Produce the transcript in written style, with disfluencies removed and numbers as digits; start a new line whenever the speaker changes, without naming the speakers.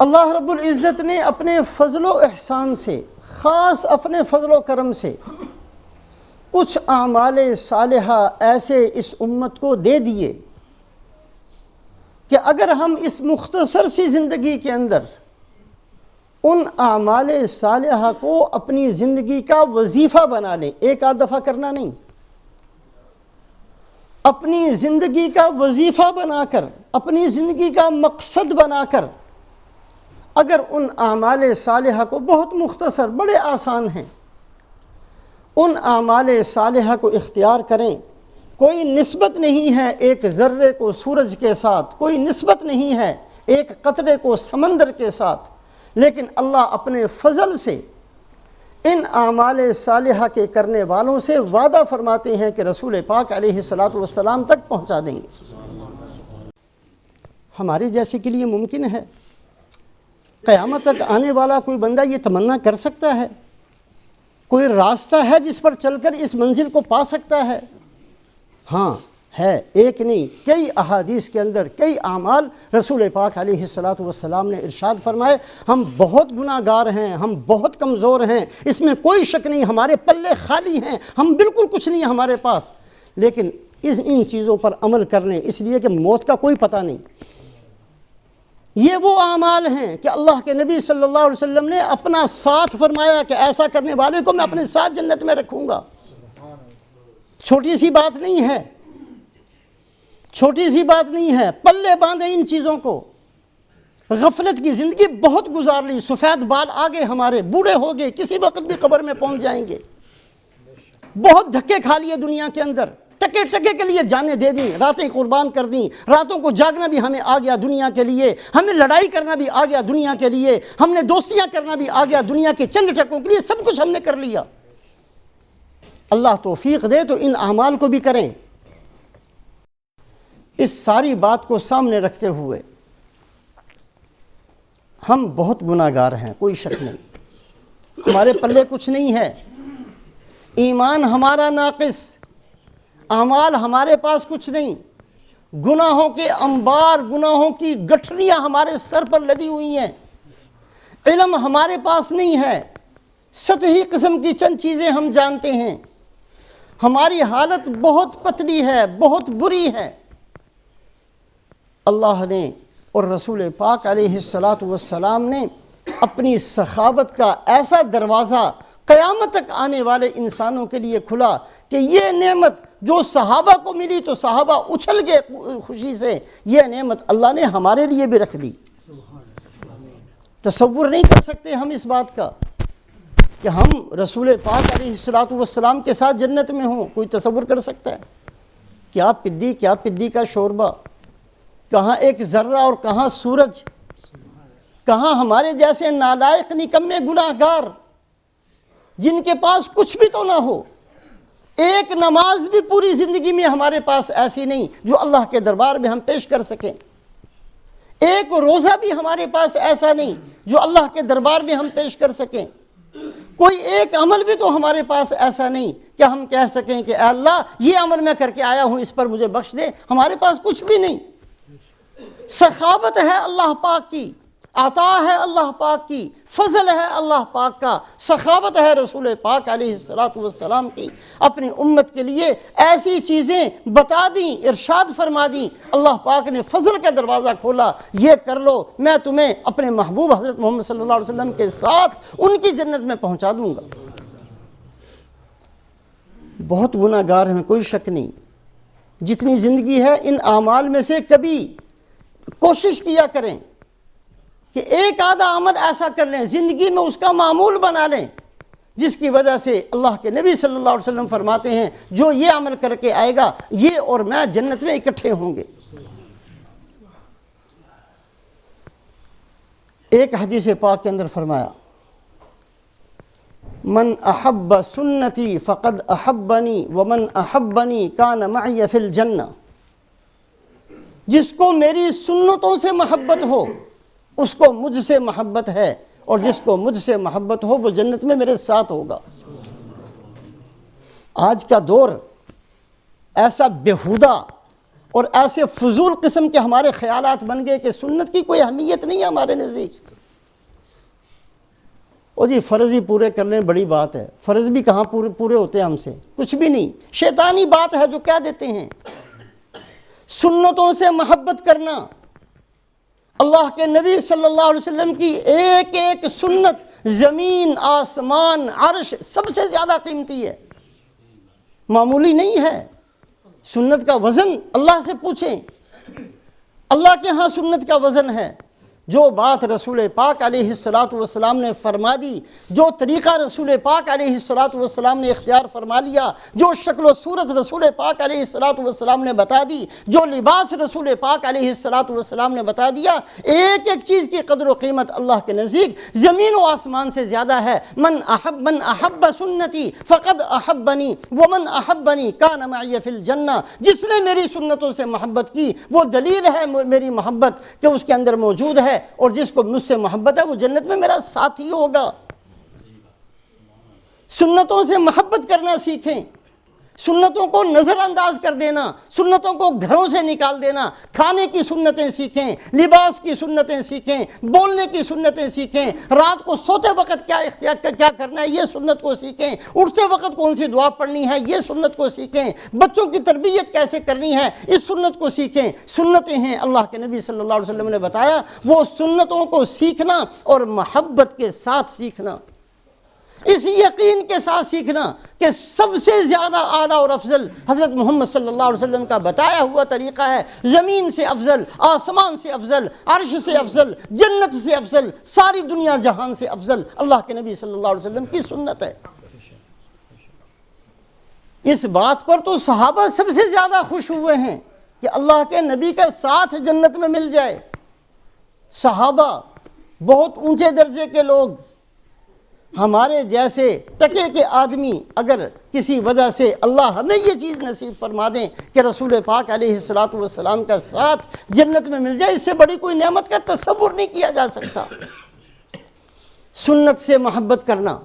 اللہ رب العزت نے اپنے فضل و احسان سے، خاص اپنے فضل و کرم سے کچھ اعمال صالحہ ایسے اس امت کو دے دیے کہ اگر ہم اس مختصر سی زندگی کے اندر ان اعمال صالحہ کو اپنی زندگی کا وظیفہ بنا لیں، ایک آدھ دفعہ کرنا نہیں، اپنی زندگی کا وظیفہ بنا کر، اپنی زندگی کا مقصد بنا کر اگر ان اعمال صالحہ کو، بہت مختصر، بڑے آسان ہیں، ان اعمال صالحہ کو اختیار کریں، کوئی نسبت نہیں ہے ایک ذرے کو سورج کے ساتھ، کوئی نسبت نہیں ہے ایک قطرے کو سمندر کے ساتھ، لیکن اللہ اپنے فضل سے ان اعمال صالحہ کے کرنے والوں سے وعدہ فرماتے ہیں کہ رسول پاک علیہ الصلاۃ والسلام تک پہنچا دیں گے۔ ہمارے جیسے کے لیے ممکن ہے؟ قیامت تک آنے والا کوئی بندہ یہ تمنا کر سکتا ہے؟ کوئی راستہ ہے جس پر چل کر اس منزل کو پا سکتا ہے؟ ہاں ہے، ایک نہیں کئی احادیث کے اندر کئی اعمال رسول پاک علیہ الصلاۃ والسلام نے ارشاد فرمائے، ہم بہت گناہ گار ہیں، ہم بہت کمزور ہیں، اس میں کوئی شک نہیں، ہمارے پلے خالی ہیں، ہم بالکل کچھ نہیں ہمارے پاس، لیکن ان چیزوں پر عمل کرنے، اس لیے کہ موت کا کوئی پتہ نہیں۔ یہ وہ اعمال ہیں کہ اللہ کے نبی صلی اللہ علیہ وسلم نے اپنا ساتھ فرمایا کہ ایسا کرنے والے کو میں اپنے ساتھ جنت میں رکھوں گا۔ چھوٹی سی بات نہیں ہے، چھوٹی سی بات نہیں ہے، پلے باندھے ان چیزوں کو۔ غفلت کی زندگی بہت گزار لی، سفید بال آگے ہمارے، بوڑھے ہو گئے، کسی وقت بھی قبر میں پہنچ جائیں گے، بہت دھکے کھا لیے دنیا کے اندر، ٹکے ٹکے کے لیے جانیں دے دیں، راتیں قربان کر دیں، راتوں کو جاگنا بھی ہمیں آ گیا دنیا کے لیے، ہمیں لڑائی کرنا بھی آ گیا دنیا کے لیے، ہم نے دوستیاں کرنا بھی آ گیا دنیا کے چند ٹکوں کے لیے، سب کچھ ہم نے کر لیا۔ اللہ توفیق دے تو ان اعمال کو بھی کریں۔ اس ساری بات کو سامنے رکھتے ہوئے ہم بہت گناہ گار ہیں، کوئی شک نہیں، ہمارے پلے کچھ نہیں ہے، ایمان ہمارا ناقص، اعمال ہمارے پاس کچھ نہیں، گناہوں کے انبار، گناہوں کی گٹھریاں ہمارے سر پر لدی ہوئی ہیں، علم ہمارے پاس نہیں ہے، سطحی قسم کی چند چیزیں ہم جانتے ہیں، ہماری حالت بہت پتلی ہے، بہت بری ہے۔ اللہ نے اور رسول پاک علیہ الصلاۃ والسلام نے اپنی سخاوت کا ایسا دروازہ قیامت تک آنے والے انسانوں کے لیے کھلا کہ یہ نعمت جو صحابہ کو ملی تو صحابہ اچھل گئے خوشی سے، یہ نعمت اللہ نے ہمارے لیے بھی رکھ دی۔ تصور نہیں کر سکتے ہم اس بات کا کہ ہم رسول پاک علیہ الصلاۃ والسلام کے ساتھ جنت میں ہوں، کوئی تصور کر سکتا ہے؟ کیا پدی کا شوربہ، کہاں ایک ذرہ اور کہاں سورج، کہاں ہمارے جیسے نالائق نکمے گناہ گار جن کے پاس کچھ بھی تو نہ ہو، ایک نماز بھی پوری زندگی میں ہمارے پاس ایسی نہیں جو اللہ کے دربار میں ہم پیش کر سکیں، ایک روزہ بھی ہمارے پاس ایسا نہیں جو اللہ کے دربار میں ہم پیش کر سکیں، کوئی ایک عمل بھی تو ہمارے پاس ایسا نہیں کہ ہم کہہ سکیں کہ اے اللہ یہ عمل میں کر کے آیا ہوں، اس پر مجھے بخش دے، ہمارے پاس کچھ بھی نہیں۔ سخاوت ہے اللہ پاک کی، عطا ہے اللہ پاک کی، فضل ہے اللہ پاک کا، سخاوت ہے رسول پاک علیہ الصلاۃ والسلام کی، اپنی امت کے لیے ایسی چیزیں بتا دیں، ارشاد فرما دیں، اللہ پاک نے فضل کا دروازہ کھولا، یہ کر لو، میں تمہیں اپنے محبوب حضرت محمد صلی اللہ علیہ وسلم کے ساتھ ان کی جنت میں پہنچا دوں گا۔ بہت گناہ گار ہیں، کوئی شک نہیں، جتنی زندگی ہے ان اعمال میں سے کبھی کوشش کیا کریں کہ ایک آدھا عمل ایسا کر لیں، زندگی میں اس کا معمول بنا لیں، جس کی وجہ سے اللہ کے نبی صلی اللہ علیہ وسلم فرماتے ہیں جو یہ عمل کر کے آئے گا یہ اور میں جنت میں اکٹھے ہوں گے۔ ایک حدیث پاک کے اندر فرمایا، من احب سنتی فقد احبنی ومن احبنی کان معی فی الجنہ، جس کو میری سنتوں سے محبت ہو اس کو مجھ سے محبت ہے، اور جس کو مجھ سے محبت ہو وہ جنت میں میرے ساتھ ہوگا۔ آج کا دور ایسا بیہودہ اور ایسے فضول قسم کے ہمارے خیالات بن گئے کہ سنت کی کوئی اہمیت نہیں ہے ہمارے نزدیک، او جی فرض ہی پورے کرنے بڑی بات ہے، فرض بھی کہاں پورے ہوتے ہیں ہم سے، کچھ بھی نہیں، شیطانی بات ہے جو کہہ دیتے ہیں۔ سنتوں سے محبت کرنا، اللہ کے نبی صلی اللہ علیہ وسلم کی ایک ایک سنت زمین آسمان عرش سب سے زیادہ قیمتی ہے، معمولی نہیں ہے۔ سنت کا وزن اللہ سے پوچھیں، اللہ کے ہاں سنت کا وزن ہے۔ جو بات رسول پاک علیہ السلام نے فرما دی، جو طریقہ رسول پاک علیہ السلام نے اختیار فرما لیا، جو شکل و صورت رسول پاک علیہ السلام نے بتا دی، جو لباس رسول پاک علیہ السلام نے بتا دیا، ایک ایک چیز کی قدر و قیمت اللہ کے نزدیک زمین و آسمان سے زیادہ ہے۔ من احب سنتی فقد احبنی ومن احبنی کان معی فی الجنہ، جس نے میری سنتوں سے محبت کی وہ دلیل ہے میری محبت کہ اس کے اندر موجود ہے، اور جس کو مجھ سے محبت ہے وہ جنت میں میرا ساتھی ہوگا۔ سنتوں سے محبت کرنا سیکھیں، سنتوں کو نظر انداز کر دینا، سنتوں کو گھروں سے نکال دینا، کھانے کی سنتیں سیکھیں، لباس کی سنتیں سیکھیں، بولنے کی سنتیں سیکھیں، رات کو سوتے وقت کیا کرنا ہے یہ سنت کو سیکھیں، اٹھتے وقت کون سی دعا پڑھنی ہے یہ سنت کو سیکھیں، بچوں کی تربیت کیسے کرنی ہے اس سنت کو سیکھیں۔ سنتیں ہیں اللہ کے نبی صلی اللہ علیہ وسلم نے بتایا، وہ سنتوں کو سیکھنا اور محبت کے ساتھ سیکھنا، اس یقین کے ساتھ سیکھنا کہ سب سے زیادہ اعلیٰ اور افضل حضرت محمد صلی اللہ علیہ وسلم کا بتایا ہوا طریقہ ہے، زمین سے افضل، آسمان سے افضل، عرش سے افضل، جنت سے افضل، ساری دنیا جہان سے افضل اللہ کے نبی صلی اللہ علیہ وسلم کی سنت ہے۔ اس بات پر تو صحابہ سب سے زیادہ خوش ہوئے ہیں کہ اللہ کے نبی کا ساتھ جنت میں مل جائے۔ صحابہ بہت اونچے درجے کے لوگ، ہمارے جیسے ٹکے کے آدمی اگر کسی وجہ سے اللہ ہمیں یہ چیز نصیب فرما دیں کہ رسول پاک علیہ السلام کا ساتھ جنت میں مل جائے، اس سے بڑی کوئی نعمت کا تصور نہیں کیا جا سکتا۔ سنت سے محبت کرنا،